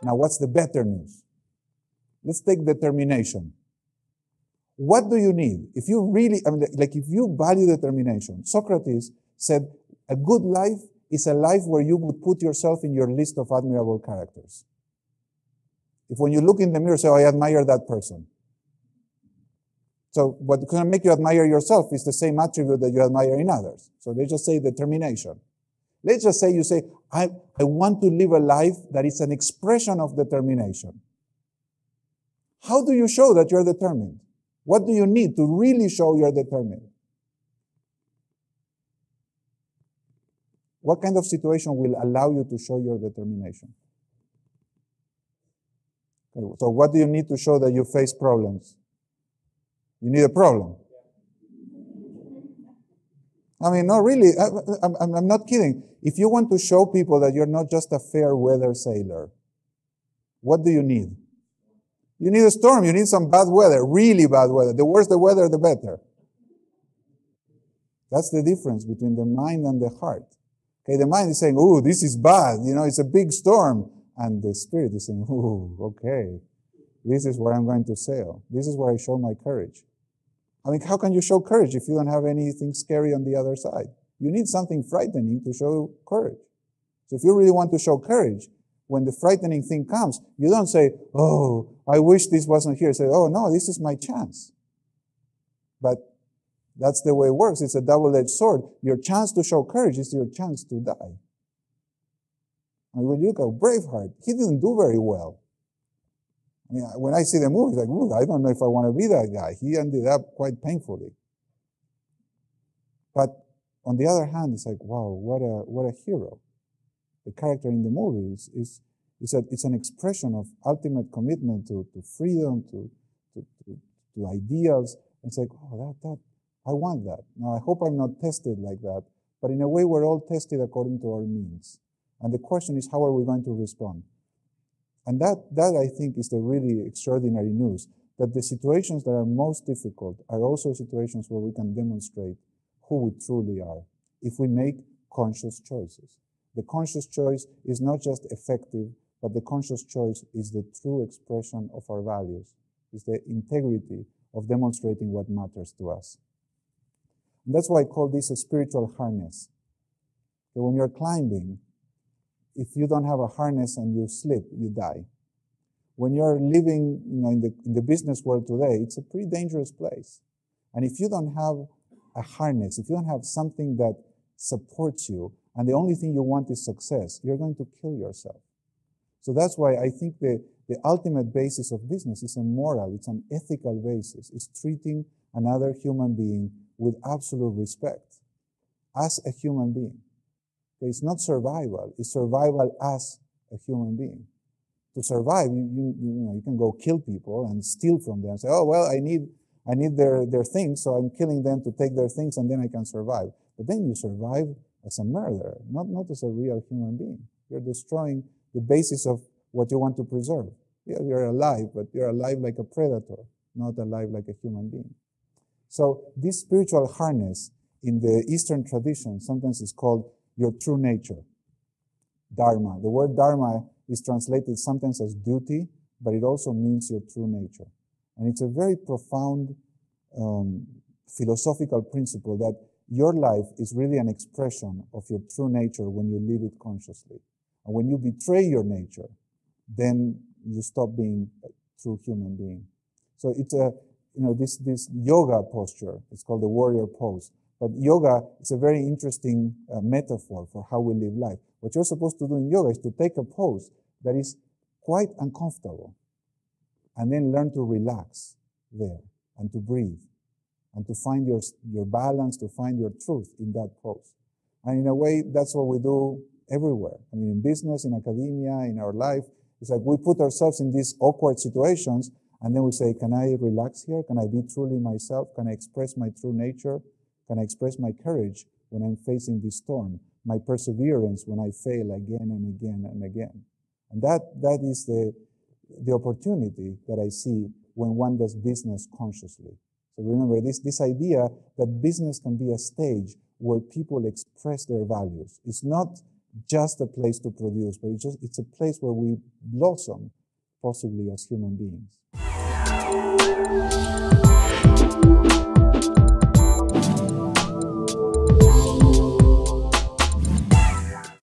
Now, what's the better news? Let's take determination. What do you need? If you really, if you value determination, Socrates said, a good life is a life where you would put yourself in your list of admirable characters. If when you look in the mirror, say, oh, I admire that person. So what can make you admire yourself is the same attribute that you admire in others. So they just say determination. Let's just say you say, I want to live a life that is an expression of determination. How do you show that you're determined? What do you need to really show you're determined? What kind of situation will allow you to show your determination? Okay, so what do you need to show that you face problems? You need a problem. I mean, no, really, I'm not kidding. If you want to show people that you're not just a fair weather sailor, what do you need? You need a storm. You need some bad weather, really bad weather. The worse the weather, the better. That's the difference between the mind and the heart. Okay, the mind is saying, "Ooh, this is bad. You know, it's a big storm," and the spirit is saying, "Ooh, okay, this is where I'm going to sail. This is where I show my courage." I mean, how can you show courage if you don't have anything scary on the other side? You need something frightening to show courage. So if you really want to show courage, when the frightening thing comes, you don't say, "Oh, I wish this wasn't here." Say, "Oh, no, this is my chance." But that's the way it works. It's a double-edged sword. Your chance to show courage is your chance to die. I mean, when you look at Braveheart, he didn't do very well. I mean, when I see the movie, it's like, ooh, I don't know if I want to be that guy. He ended up quite painfully. But on the other hand, it's like, wow, what a hero. The character in the movie it's an expression of ultimate commitment to freedom, to ideals. It's like, oh, I want that. Now, I hope I'm not tested like that. But in a way, we're all tested according to our means. And the question is, how are we going to respond? And that I think is the really extraordinary news, that the situations that are most difficult are also situations where we can demonstrate who we truly are, if we make conscious choices. The conscious choice is not just effective, but the conscious choice is the true expression of our values, is the integrity of demonstrating what matters to us. And that's why I call this a spiritual harness. So when you're climbing, if you don't have a harness and you slip, you die. When you're living, in the business world today, it's a pretty dangerous place. And if you don't have a harness, if you don't have something that supports you, and the only thing you want is success, you're going to kill yourself. So that's why I think the ultimate basis of business is a moral, it's an ethical basis. It's treating another human being with absolute respect as a human being. It's not survival. It's survival as a human being. To survive, you can go kill people and steal from them and say, "Oh, well, I need their things, so I'm killing them to take their things, and then I can survive." But then you survive as a murderer, not as a real human being. You're destroying the basis of what you want to preserve. Yeah, you're alive, but you're alive like a predator, not alive like a human being. So this spiritual harness in the Eastern tradition sometimes is called your true nature, dharma. The word dharma is translated sometimes as duty, but it also means your true nature. And it's a very profound philosophical principle that your life is really an expression of your true nature when you live it consciously. And when you betray your nature, then you stop being a true human being. So it's this yoga posture, it's called the warrior pose. But yoga is a very interesting metaphor for how we live life. What you're supposed to do in yoga is to take a pose that is quite uncomfortable and then learn to relax there and to breathe and to find your balance, to find your truth in that pose. And in a way, that's what we do everywhere. I mean, in business, in academia, in our life, it's like we put ourselves in these awkward situations and then we say, can I relax here? Can I be truly myself? Can I express my true nature? Can I express my courage when I'm facing this storm? My perseverance when I fail again and again and again. And that is the opportunity that I see when one does business consciously. So remember this idea that business can be a stage where people express their values. It's not just a place to produce, but it's a place where we blossom, possibly as human beings.